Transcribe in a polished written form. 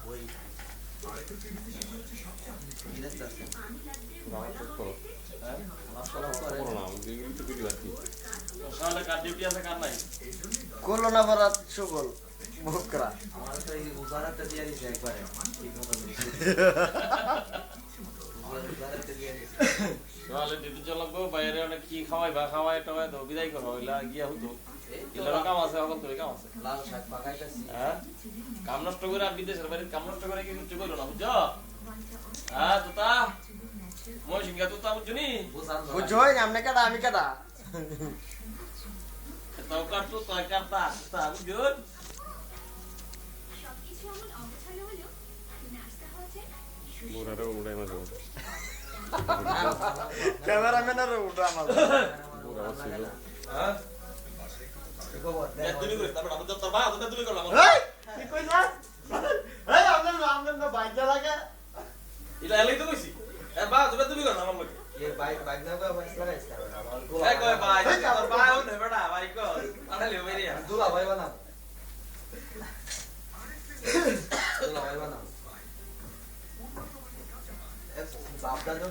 ওই ইরেস আছে আমার তো করো হ্যাঁ মাশাআল্লাহ করে করো না আমি দিন তো ভিডিও আছি সালে কার ডিউটি আছে কার নাই করলো না বরাত সকল বকরা আমার তো এই উজারাতে দিয়ে দিছে একবারে ঠিক মতো উজারাতে দিয়ে দিছে সালে ডিউটি চলাবো বাইরে অনেক কি খাওয়াই বা খাওয়াই টাওয়াই তো বিদায় করো হইলা গিয়া হতো এগুলো কাম আছে এখন তো কাম আছে লাল শাক পাকাইতাছি হ্যাঁ কাম নষ্ট করে আর বিদেশের বাইরে কাম নষ্ট করে কি কিছু করলো না বুঝছো হ্যাঁ তোতা মই সিংহা তোতা বুঝছনি বুঝান বুঝোই না আমনে কাটা আমি কাটা তাও কাট তো তাই কাটতা তা বুঝুন মোরারে উড়াই মাঝে ক্যামেরাম্যানের উঠা আমার মোরা ছিল হ্যাঁ তুমি কই তারপর আমাদের তোর ভাই আমাদের তুমি করলাম এই কি কইলা এই আমনে না বাইজা লাগা ইলা এলাই তো কইছি এ বা তুমি করলাম আমার লগে এই বাইক না কই বাইক লাগাইছ আমার এই কই ভাই তোর ভাই ওনে বেটা ভাই কো আনালে বেরিয়া দুলা ভাই বানাও দুলা ভাই বানাও এক বাপ দাদা